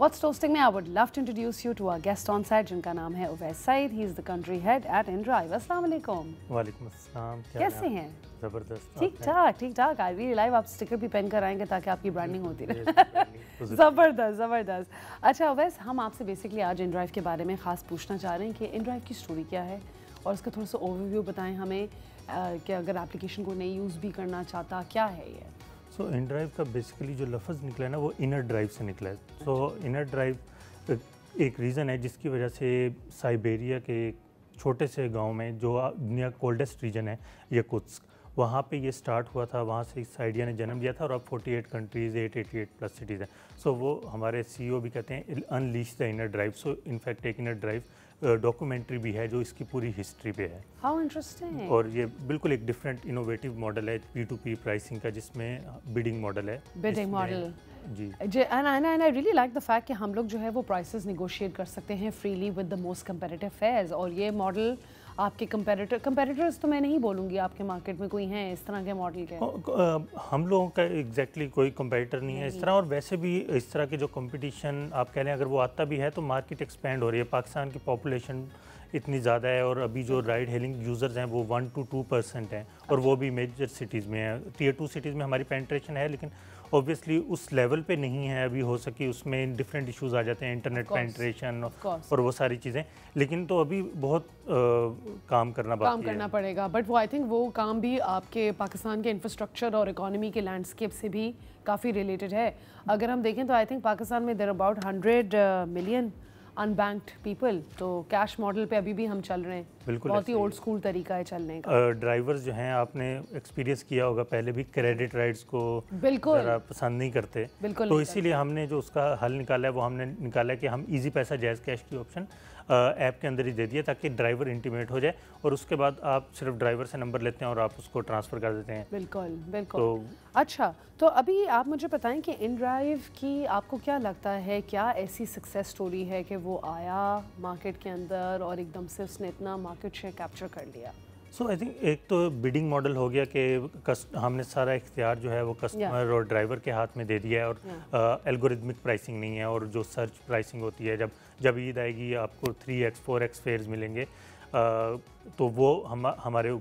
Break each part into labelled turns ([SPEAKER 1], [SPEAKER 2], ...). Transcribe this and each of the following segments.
[SPEAKER 1] What's Toasting में I would love to introduce you to our guest on site जिनका नाम है Uwais Saeed. He is the country head at InDrive. अस्सलाम वालेकुम.
[SPEAKER 2] वालेकुम अस्सलाम.
[SPEAKER 1] कैसे हैं?
[SPEAKER 2] ज़बरदस्त.
[SPEAKER 1] ठीक ठाक. I really like आप स्टिकर भी पेन कर आएंगे ताकि आपकी ब्रांडिंग होती रहे. ज़बरदस्त. अच्छा उवैस, हम आपसे बेसिकली आज InDrive के बारे में ख़ास पूछना चाह रहे हैं कि InDrive की स्टोरी क्या है और इसका थोड़ा सा ओवरव्यू बताएं हमें कि अगर एप्लीकेशन को नहीं यूज़ भी करना चाहता क्या है ये.
[SPEAKER 2] सो InDrive का बेसिकली जो लफ्ज़ निकला है ना वो इनर ड्राइव से निकला है. सो इनर ड्राइव एक रीज़न है जिसकी वजह से साइबेरिया के एक छोटे से गांव में जो दुनिया का कोल्डेस्ट रीजन है यकुत्स्क, वहाँ पे ये स्टार्ट हुआ था. वहाँ से इस आइडिया ने जन्म लिया था और अब 48 कंट्रीज़ 888 प्लस सिटीज़ हैं. सो वो हमारे CEO भी कहते हैं unleash the inner drive. So in fact एक इनर ड्राइव डॉक्यूमेंट्री भी है जो इसकी पूरी हिस्ट्री पे है.
[SPEAKER 1] How interesting.
[SPEAKER 2] और ये बिल्कुल एक डिफरेंट इनोवेटिव मॉडल है P2P प्राइसिंग का, जिसमें बिडिंग मॉडल है.
[SPEAKER 1] बिडिंग मॉडल
[SPEAKER 2] जी.
[SPEAKER 1] And I really like the fact कि हम लोग जो है वो प्राइसेस नेगोशिएट कर सकते हैं freely with the most competitive fares. और ये मॉडल आपके कंपेटिटर्स तो मैं नहीं बोलूँगी, आपके मार्केट में कोई हैं इस तरह के मॉडल के?
[SPEAKER 2] हम लोगों का एग्जैक्टली कोई कंपेटिटर नहीं है इस तरह. और वैसे भी इस तरह के जो कंपटीशन आप कह लें अगर वो आता भी है तो मार्केट एक्सपेंड हो रही है. पाकिस्तान की पॉपुलेशन इतनी ज़्यादा है और अभी जो राइड हेलिंग यूज़र्स हैं वो 1 to 2% हैं और वो भी मेजर सिटीज़ में है. टियर 2 सिटीज़ में हमारी पेंट्रेशन है लेकिन ऑब्वियसली उस लेवल पे नहीं है अभी हो सकी. उसमें डिफरेंट इश्यूज आ जाते हैं, इंटरनेट पेंट्रेशन और वो सारी चीज़ें. लेकिन तो अभी बहुत काम करना
[SPEAKER 1] पड़ेगा. बट वो आई थिंक वो काम भी आपके पाकिस्तान के इंफ्रास्ट्रक्चर और इकोनॉमी के लैंडस्केप से भी काफ़ी रिलेटेड है. अगर हम देखें तो आई थिंक पाकिस्तान में there about 100 million unbanked people. तो कैश मॉडल पे अभी भी हम चल रहे हैं.
[SPEAKER 2] बिल्कुल
[SPEAKER 1] बहुत ही ओल्ड स्कूल तरीका है चलने का.
[SPEAKER 2] ड्राइवर्स जो हैं आपने एक्सपीरियंस किया होगा पहले भी, क्रेडिट राइड्स को ज़रा पसंद नहीं करते. तो इसीलिए हमने जो उसका हल निकाला है वो हमने निकाला है कि हम इजी पैसा जायज़ कैश की ऑप्शन ऐप के अंदर ही दे दिया ताकि ड्राइवर इंटीमेट हो जाए और उसके बाद आप सिर्फ ड्राइवर से नंबर लेते हैं और आप उसको ट्रांसफ़र कर देते हैं.
[SPEAKER 1] बिल्कुल. तो अच्छा, तो अभी आप मुझे बताएं कि InDrive की आपको क्या लगता है, क्या ऐसी सक्सेस स्टोरी है कि वो आया मार्केट के अंदर और एकदम से उसने इतना मार्केट शेयर कैप्चर कर लिया?
[SPEAKER 2] सो आई थिंक एक तो बिडिंग मॉडल हो गया कि हमने सारा इख्तियार जो है वो कस्टमर और ड्राइवर के हाथ में दे दिया है और एल्गोरिथमिक प्राइसिंग नहीं है. और जो सर्च प्राइसिंग होती है जब ईद आएगी आपको 3x 4x फेयर्स मिलेंगे, तो वो हमारे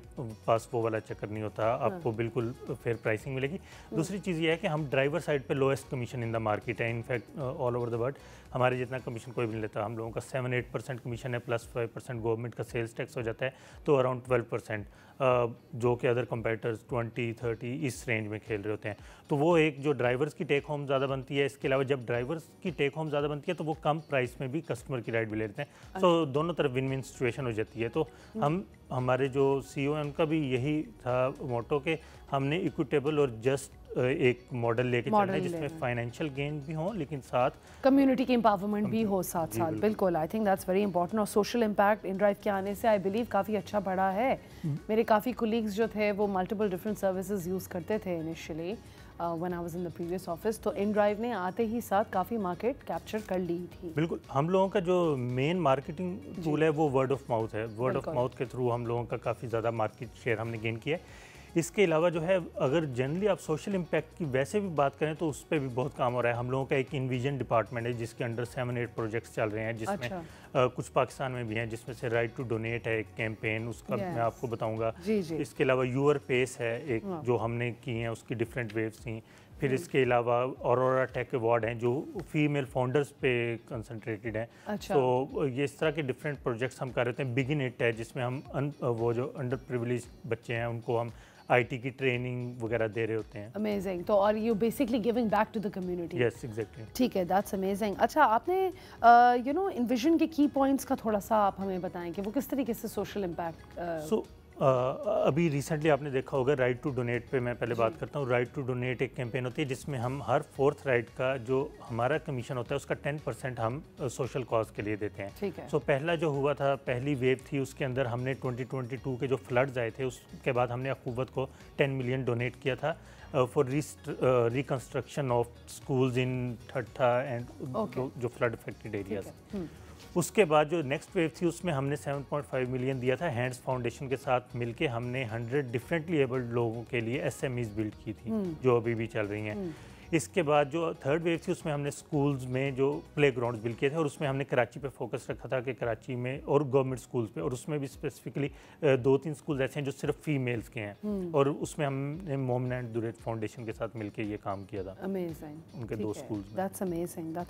[SPEAKER 2] पास वो वाला चक्कर नहीं होता. आपको बिल्कुल फेयर प्राइसिंग मिलेगी. दूसरी चीज़ ये है कि हम ड्राइवर साइड पे lowest commission in the market है. In fact all over the world हमारे जितना कमीशन कोई भी नहीं लेता. हम लोगों का 7-8% कमीशन है प्लस 5% गवर्नमेंट का सेल्स टैक्स हो जाता है, तो अराउंड 12%, जो कि अदर कंपेटिटर्स 20-30 इस रेंज में खेल रहे होते हैं. तो वो एक जो ड्राइवर्स की टेक होम ज़्यादा बनती है. इसके अलावा जब ड्राइवर्स की टेक होम ज़्यादा बनती है तो वो कम प्राइस में भी कस्टमर की राइड भी लेते हैं. तो दोनों तरफ विन विन सिचुएशन हो जाती है. तो हमारे जो CEO हैं उनका भी यही था मोटो कि हमने इक्विटेबल और जस्ट एक मॉडल लेके चलना है जिसमें फाइनेंशियल गेन भी हो लेकिन साथ
[SPEAKER 1] कम्युनिटी की एम्पावरमेंट भी हो साथ. बिल्कुल. I think that's very important. और सोशल इम्पैक्ट InDrive के आने से आई बिलीव काफ़ी अच्छा बढ़ा है. मेरे काफ़ी कोलीग्स जो थे वो मल्टीपल डिफरेंट सर्विसेज यूज़ करते थे initially when I was in the previous office. तो InDrive ने आते ही साथ काफ़ी मार्केट कैप्चर कर ली थी.
[SPEAKER 2] बिल्कुल. हम लोगों का जो मेन मार्केटिंग टूल है वो वर्ड ऑफ माउथ है. वर्ड ऑफ माउथ के थ्रू हम लोगों का काफ़ी ज़्यादा मार्केट शेयर हमने गेन किया है. इसके अलावा जो है अगर जनरली आप सोशल इम्पैक्ट की वैसे भी बात करें तो उस पर भी बहुत काम हो रहा है. हम लोगों का एक इनविजन डिपार्टमेंट है जिसके अंडर 7-8 प्रोजेक्ट्स चल रहे हैं जिसमें कुछ पाकिस्तान में भी हैं, जिसमें से राइट टू डोनेट है एक कैंपेन, उसका मैं आपको बताऊंगा. इसके अलावा यूअर पेस है एक जो हमने की हैं, उसकी डिफरेंट वेव्स थी. फिर इसके अलावा ऑरोरा टेक अवार्ड हैं जो फीमेल फाउंडर्स पे कंसंट्रेटेड हैं. तो ये इस तरह के डिफरेंट प्रोजेक्ट्स हम कर रहे थे. बिगिन इट है जिसमें हम वो जो अंडर प्रिविलेज बच्चे हैं उनको हम IT की ट्रेनिंग वगैरह दे रहे होते हैं.
[SPEAKER 1] अमेजिंग. तो और you basically giving back to the community.
[SPEAKER 2] Yes exactly.
[SPEAKER 1] ठीक है, दैट्स अमेजिंग. अच्छा, आपने इन्विजन के की पॉइंट्स का थोड़ा सा आप हमें बताएं कि वो किस तरीके से सोशल इम्पैक्ट.
[SPEAKER 2] अभी रिसेंटली आपने देखा होगा राइट टू डोनेट पे मैं पहले बात करता हूँ. राइट टू डोनेट एक कैंपेन होती है जिसमें हम हर 4th राइड का जो हमारा कमीशन होता है उसका 10% हम सोशल कॉज के लिए देते हैं.
[SPEAKER 1] ठीक है.
[SPEAKER 2] सो पहला जो हुआ था, पहली वेव थी, उसके अंदर हमने 2022 के जो फ्लड्स आए थे उसके बाद हमने अखूबत को 10 मिलियन डोनेट किया था for reconstruction of schools in ठट्ठा एंड जो फ्लड अफेक्टेड एरियाज. उसके बाद जो नेक्स्ट वेव थी उसमें हमने 7.5 मिलियन दिया था. हैंड्स फाउंडेशन के साथ मिलके हमने 100 डिफरेंटली एबल्ड लोगों के लिए SMEs बिल्ड की थी जो अभी भी चल रही हैं. इसके बाद जो थर्ड वेव थी उसमें हमने स्कूल्स में जो प्ले ग्राउंड बिल्ड किए थे और उसमें हमने कराची पे फोकस रखा था कि कराची में और गवर्नमेंट स्कूल्स पे, और उसमें भी स्पेसिफिकली 2-3 स्कूल्स ऐसे हैं जो सिर्फ फीमेल्स के हैं और उसमें हमने मोमिना एंड दुरैत फाउंडेशन के साथ मिलकर ये काम किया था।
[SPEAKER 1] अमेजिंग,
[SPEAKER 2] उनके 2 स्कूल्स में।
[SPEAKER 1] That's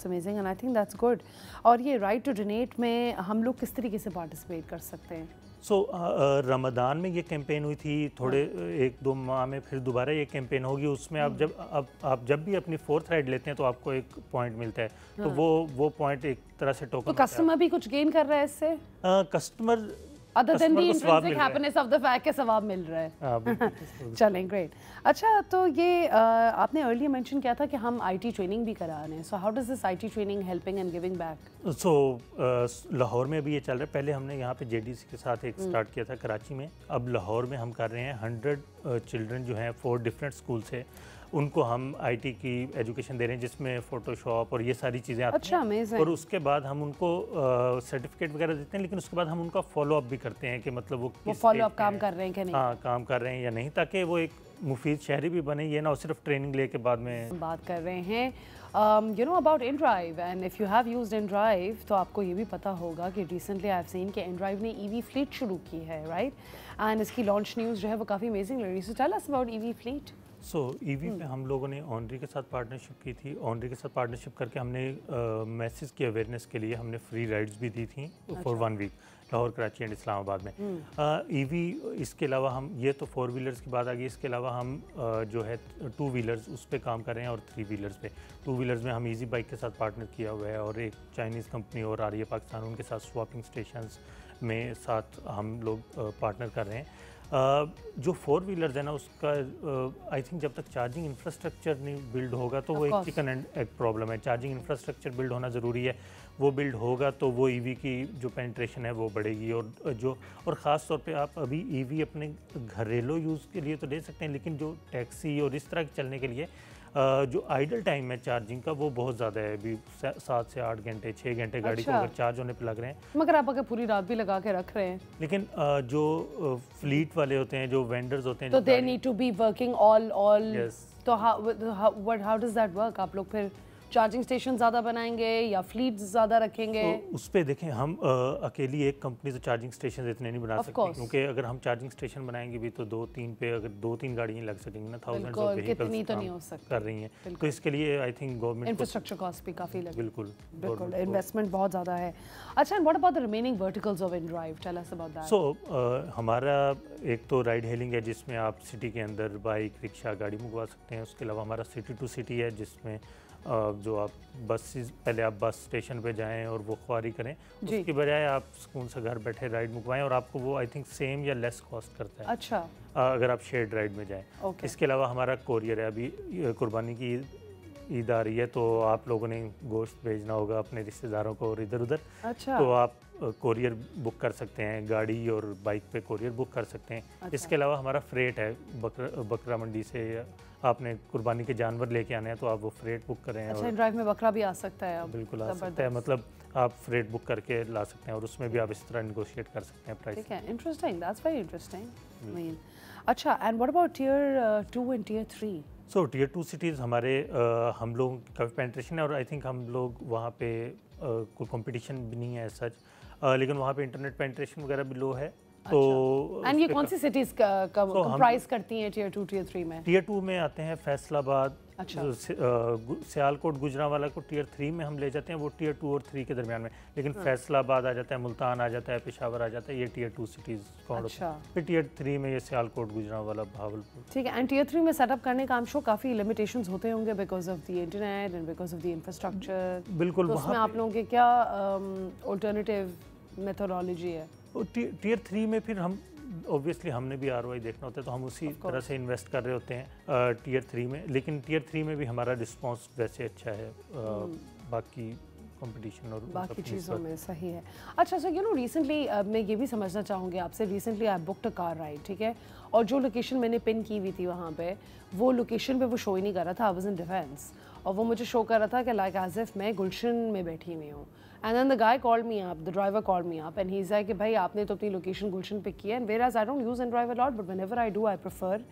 [SPEAKER 1] amazing and I think that's good. और ये राइट टू डोनेट में हम लोग किस तरीके से पार्टिसिपेट कर सकते हैं?
[SPEAKER 2] रमदान में ये कैंपेन हुई थी, थोड़े 1-2 माह में फिर दोबारा ये कैंपेन होगी। उसमें आप जब भी अपनी 4th राइड लेते हैं तो आपको एक पॉइंट मिलता है, तो वो पॉइंट एक तरह से टोकन।
[SPEAKER 1] तो कस्टमर भी कुछ गेन कर रहा है इससे?
[SPEAKER 2] Customer
[SPEAKER 1] other than the intrinsic happiness of the fact के सवाब मिल रहा है। चलें, ग्रेट। अच्छा, तो ये आपने अर्लियर मेंशन किया था कि हम आईटी ट्रेनिंग भी करा रहे हैं, so how does this IT training helping and giving back?
[SPEAKER 2] So Lahore में भी ये चल रहा है। पहले हमने यहाँ पे जेडीसी के साथ एक स्टार्ट किया था कराची में, अब लाहौर में हम कर रहे हैं। 100 चिल्ड्रन जो हैं 4 डिफरेंट स्कूल से, उनको हम आईटी की एजुकेशन दे रहे हैं जिसमें फोटोशॉप और ये सारी चीज़ें आती हैं। और उसके बाद हम उनको सर्टिफिकेट वगैरह देते हैं, लेकिन उसके बाद हम उनका फॉलो अप भी करते हैं कि मतलब वो
[SPEAKER 1] फॉलो अप काम कर रहे हैं कि नहीं।
[SPEAKER 2] हाँ, काम कर रहे हैं या नहीं, ताकि वो एक मुफीद शहरी भी बने, ये ना हो सिर्फ ट्रेनिंग ले के बाद में।
[SPEAKER 1] बात कर रहे हैं you know about InDrive, and if you have used InDrive तो आपको ये भी पता होगा कि रिसेंटली आई हैव सीन कि InDrive ने EV फ्लीट शुरू की है, राइट? एंड इसकी लॉन्च न्यूज़ जो है वो काफ़ी अमेजिंग लग रही है। So tell us about EV fleet.
[SPEAKER 2] So EV पे हम लोगों ने ऑनरी के साथ पार्टनरशिप की थी। ऑनरी के साथ पार्टनरशिप करके हमने मैसेज की अवेयरनेस के लिए हमने फ्री राइड्स भी दी थी for 1 week Lahore, Karachi and Islamabad में। ईवी इसके अलावा हम, ये तो 4 व्हीलर्स की बात आ गई, इसके अलावा हम जो है 2 व्हीलर्स उस पर काम कर रहे हैं और 3 व्हीलर्स पे। 2 व्हीलर्स में हम ईजी बाइक के साथ पार्टनर किया हुआ है और एक चाइनीज़ कंपनी और आ रही है पाकिस्तान, उनके साथ स्वैपिंग स्टेशंस में साथ हम लोग पार्टनर कर रहे हैं। जो 4 व्हीलर्स है ना, उसका आई थिंक जब तक चार्जिंग इंफ्रास्ट्रक्चर नहीं बिल्ड होगा तो वो एक चिकन एंड एग प्रॉब्लम है। चार्जिंग इंफ्रास्ट्रक्चर बिल्ड होना ज़रूरी है, वो बिल्ड होगा तो वो ईवी की जो पेनिट्रेशन है वो बढ़ेगी। और ख़ास तौर पे आप अभी ईवी अपने घरेलू यूज़ के लिए तो ले सकते हैं, लेकिन जो टैक्सी और इस तरह के चलने के लिए जो आइडल टाइम है चार्जिंग का वो बहुत ज़्यादा है। अभी 7 से 8 घंटे 6 घंटे गाड़ी को अगर चार्ज होने पे लग रहे हैं,
[SPEAKER 1] मगर आप अगर पूरी रात भी लगा के रख रहे हैं।
[SPEAKER 2] लेकिन जो फ्लीट वाले होते हैं, जो वेंडर्स होते हैं,
[SPEAKER 1] तो they need to be working all तो हाउ डज दैट वर्क? आप लोग फिर चार्जिंग स्टेशन ज़्यादा बनाएंगे या फ्लीट ज़्यादा रखेंगे?
[SPEAKER 2] तो उस पे देखें, हम अकेली एक कंपनी तो चार्जिंग स्टेशन इतने नहीं बना सकते, क्योंकि अगर हम चार्जिंग स्टेशन बनाएंगे भी तो 2-3 पे अगर 2-3 गाड़ियाँ लग सकेंगी ना, थाउजेंड्स ऑफ व्हीकल्स
[SPEAKER 1] तो नहीं हो सकती
[SPEAKER 2] कर रही हैं। तो इसके लिए I think government
[SPEAKER 1] infrastructure cost भी काफ़ी लगे।
[SPEAKER 2] बिल्कुल
[SPEAKER 1] इन्वेस्टमेंट बहुत ज़्यादा है। अच्छा, and what about the remaining verticals of InDrive? Tell us about that.
[SPEAKER 2] So हमारा एक तो राइड हेलिंग है जिसमें आप सिटी के अंदर बाइक, रिक्शा, गाड़ी मंगवा सकते हैं। उसके अलावा हमारा सिटी टू सिटी है जिसमें जो आप पहले आप बस स्टेशन पे जाएं और वो ख्वारी करें, उसकी बजाय आप सुकून से घर बैठे राइड मुकवाएं और आपको वो आई थिंक सेम या लेस कॉस्ट करता है।
[SPEAKER 1] अच्छा,
[SPEAKER 2] अगर आप शेयर्ड राइड में जाएं। इसके अलावा हमारा कोरियर है। अभी कुर्बानी की ईद आ रही है तो आप लोगों ने गोश्त भेजना होगा अपने रिश्तेदारों को और इधर उधर।
[SPEAKER 1] अच्छा।
[SPEAKER 2] तो आप कोरियर बुक कर सकते हैं, गाड़ी और बाइक पे कोरियर बुक कर सकते हैं। अच्छा। इसके अलावा हमारा फ्रेट है, बकरा मंडी से आपने कुर्बानी के जानवर लेके आने हैं तो आप वो फ्रेट बुक करें।
[SPEAKER 1] अच्छा, InDrive में बकरा भी आ सकता है?
[SPEAKER 2] बिल्कुल आ सकता है, मतलब आप फ्रेट बुक करके ला सकते हैं और उसमें भी आप इस तरह नेगोशिएट कर सकते हैं प्राइस।
[SPEAKER 1] ठीक है, इंटरेस्टिंग, दैट्स वेरी इंटरेस्टिंग। अच्छा, and what about tier 2 and tier 3?
[SPEAKER 2] So tier 2 cities हमारे हम लोगों की काफ़ी पेनिट्रेशन है और आई थिंक हम लोग वहाँ पे कोई कंपटीशन भी नहीं है सच, लेकिन वहाँ पे इंटरनेट पेनिट्रेशन वगैरह भी लो है। तो
[SPEAKER 1] एंड ये कौन सी सिटीज़ कंप्राइज करती हैं टियर 2 टियर 3 में?
[SPEAKER 2] टियर 2 में आते हैं फैसलाबाद,
[SPEAKER 1] अच्छा।
[SPEAKER 2] सियालकोट, गुजरांवाला को टियर 3 में हम ले जाते हैं, वो टियर 2 और 3 के दरमियान में। लेकिन फैसलाबाद आ जाता है, मुल्तान आ जाता है, पेशावर आ जाता है, ये टियर 2 सिटीज़ काउंट होता है। फिर टियर 3 में ये सियालकोट, गुजरांवाला, भावलपुर।
[SPEAKER 1] ठीक है, एंड टियर 3 में सेटअप करने का शो काफ़ी लिमिटेशंस होते होंगे because of the internet and because of the infrastructure.
[SPEAKER 2] बिल्कुल,
[SPEAKER 1] तो उसमें आप लोगों के क्या अल्टरनेटिव मेथोडोलॉजी है?
[SPEAKER 2] टियर 3 में फिर हम ऑब्वियसली हमने भी ROI देखना होता है तो हम उसी तरह से इन्वेस्ट कर रहे होते हैं टियर 3 में। लेकिन टियर 3 में भी हमारा रिस्पांस वैसे अच्छा है बाकी कंपटीशन और
[SPEAKER 1] बाकी चीज़ों में। सही है। अच्छा, सो यू नो रिसेंटली मैं ये भी समझना चाहूँगी आपसे, recently I booked a car ride, ठीक है, और जो लोकेशन मैंने पिन की हुई थी वहाँ पे, वो लोकेशन पे वो शो ही नहीं कर रहा था। आई वाज इन डिफेंस और वो मुझे शो कर रहा था कि लाइक एज इफ मैं गुलशन में बैठी हुई हूँ। And then the guy called me up, the driver called me up and he is like कि भाई आपने तो अपनी लोकेशन गुलशन पिक किया, and whereas I don't use InDrive a lot but whenever I do I prefer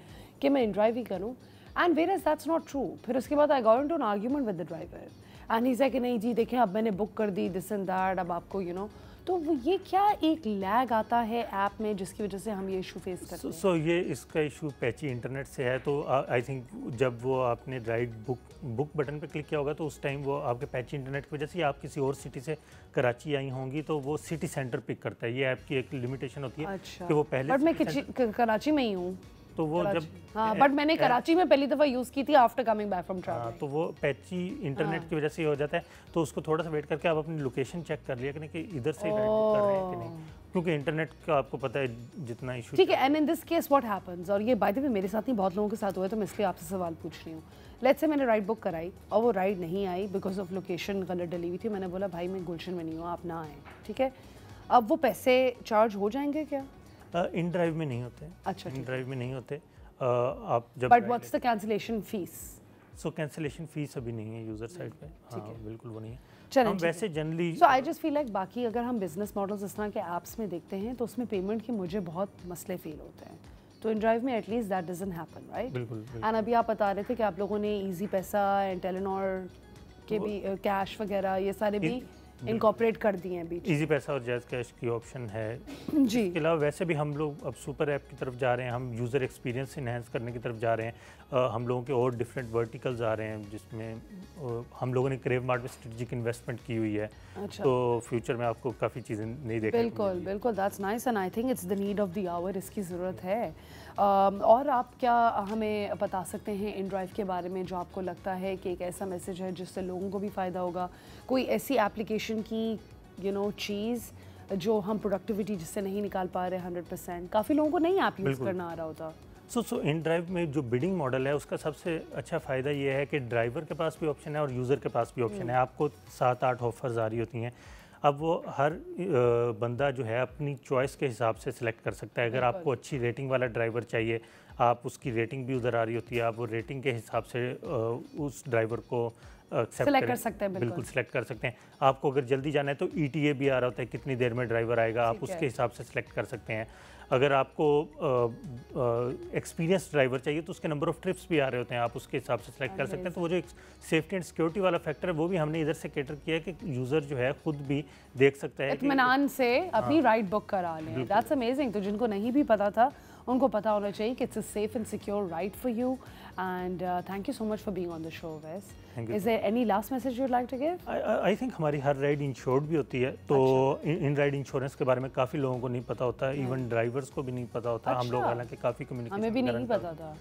[SPEAKER 1] कि मैं InDrive ही करूँ। And whereas that's not true. फिर उसके बाद I got into an argument with the driver and he said कि नहीं जी देखें अब मैंने बुक कर दी दिस एंड दैट, अब आपको तो वो ये क्या एक लैग आता है ऐप में जिसकी वजह से हम ये इशू फेस करते हैं?
[SPEAKER 2] सो ये इसका इशू पैची इंटरनेट से है। तो आई थिंक जब वो आपने राइड बुक बटन पे क्लिक किया होगा तो उस टाइम वो आपके पैची इंटरनेट की वजह से आप किसी और सिटी से कराची आई होंगी तो वो सिटी सेंटर पिक करता है। ये ऐप की एक लिमिटेशन होती है।
[SPEAKER 1] अच्छा।
[SPEAKER 2] कि वो पहले
[SPEAKER 1] बट मैं कराची में ही हूँ
[SPEAKER 2] तो वो जब
[SPEAKER 1] हाँ, बट मैंने कराची में पहली दफ़ा यूज़ की थी after coming back from travel.
[SPEAKER 2] तो वो पैची इंटरनेट की वजह से हो जाता है। तो उसको थोड़ा सा वेट करके आप अपनी लोकेशन चेक कर लिया करें कि इधर से राइड बुक कर रहे हैं कि नहीं, क्योंकि इंटरनेट का आपको पता है जितना इशू।
[SPEAKER 1] ठीक है, and in this case what happens, और ये बाय द वे मेरे साथ नहीं बहुत लोगों के साथ हुआ है तो मैं इसलिए आपसे सवाल पूछ रही हूँ। लेट्स से मैंने राइड बुक कराई और वो राइड नहीं आई बिकॉज ऑफ लोकेशन गलत डली हुई थी। मैंने बोला भाई मैं गुलशन में नहीं हूँ, आप ना आए, ठीक है। अब वो पैसे चार्ज हो जाएंगे क्या?
[SPEAKER 2] इन ड्राइव में नहीं होते।
[SPEAKER 1] अच्छा,
[SPEAKER 2] इन ड्राइव में नहीं होते। आप जब
[SPEAKER 1] but what's the cancellation fees?
[SPEAKER 2] So cancellation fees अभी नहीं है यूज़र साइड पे। हाँ बिल्कुल वो नहीं है। हम वैसे generally
[SPEAKER 1] so I just feel like बाकी अगर हम बिजनेस मॉडल्स इस तरह के ऐप्स में देखते हैं तो उसमें पेमेंट के मुझे बहुत मसले फील होते हैं। तो इन ड्राइव में at least that doesn't happen, right?
[SPEAKER 2] बिल्कुल।
[SPEAKER 1] एंड अभी आप बता रहे थे कि आप लोगों ने इजी पैसा एंड टेलेनॉर के भी कैश वगैरह ये सारे भी इनकॉर्पोरेट कर दिए हैं बीच।
[SPEAKER 2] इजी पैसा और जैज़ कैश की ऑप्शन है
[SPEAKER 1] जी।
[SPEAKER 2] इसके अलावा वैसे भी हम लोग अब सुपर ऐप की तरफ जा रहे हैं। हम यूज़र एक्सपीरियंस इन्हेंस करने की तरफ जा रहे हैं। हम लोगों के और डिफरेंट वर्टिकल्स आ रहे हैं जिसमें हम लोगों ने क्रेव मार्ट में स्ट्रेटेजिक इन्वेस्टमेंट की हुई है।
[SPEAKER 1] अच्छा।
[SPEAKER 2] तो फ्यूचर में आपको काफ़ी चीज़ें नहीं देखने को
[SPEAKER 1] बिल्कुल
[SPEAKER 2] मिलेंगी।
[SPEAKER 1] बिल्कुल, that's nice and I think it's the need of the hour, इसकी ज़रूरत है। और आप क्या हमें बता सकते हैं इन ड्राइव के बारे में जो आपको लगता है कि एक ऐसा मैसेज है जिससे लोगों को भी फ़ायदा होगा? कोई ऐसी एप्लीकेशन की चीज़ जो हम प्रोडक्टिविटी जिससे नहीं निकाल पा रहे 100%? काफ़ी लोगों को नहीं ऐप यूज़ करना आ रहा होता।
[SPEAKER 2] सो इन ड्राइव में जो बिडिंग मॉडल है उसका सबसे अच्छा फ़ायदा ये है कि ड्राइवर के पास भी ऑप्शन है और यूज़र के पास भी ऑप्शन है। आपको 7-8 ऑफर्स आ रही होती हैं। अब वो हर बंदा जो है अपनी चॉइस के हिसाब से सिलेक्ट कर सकता है। अगर आपको अच्छी रेटिंग वाला ड्राइवर चाहिए, आप उसकी रेटिंग भी उधर आ रही होती है, आप वो रेटिंग के हिसाब से उस ड्राइवर को
[SPEAKER 1] सेलेक्ट कर सकते हैं।
[SPEAKER 2] बिल्कुल सिलेक्ट कर सकते हैं। आपको अगर जल्दी जाना है तो ETA भी आ रहा होता है, कितनी देर में ड्राइवर आएगा, आप उसके हिसाब से सिलेक्ट कर सकते हैं। अगर आपको एक्सपीरियंस ड्राइवर चाहिए तो उसके नंबर ऑफ ट्रिप्स भी आ रहे होते हैं, आप उसके हिसाब से सिलेक्ट कर सकते हैं। तो वो जो एक सेफ्टी एंड सिक्योरिटी वाला फैक्टर है वो भी हमने इधर से कैटर किया है कि यूज़र जो है खुद भी देख सकता है,
[SPEAKER 1] इत्मीनान से अपनी राइड बुक करा लें। That's amazing. तो जिनको नहीं भी पता था उनको पता होना चाहिए कि it's a safe and secure ride for you. And thank you so much for being on the show Wais. Is there any last message you would like to give?
[SPEAKER 2] I think हमारी हर राइड इंश्योर्ड भी होती है। तो इन ride insurance के बारे में काफ़ी लोगों को नहीं पता होता, इवन ड्राइवर्स को भी नहीं पता होता। हम लोग हालांकि काफ़ी कम्युनिकेशन
[SPEAKER 1] हमें भी नहीं पता था।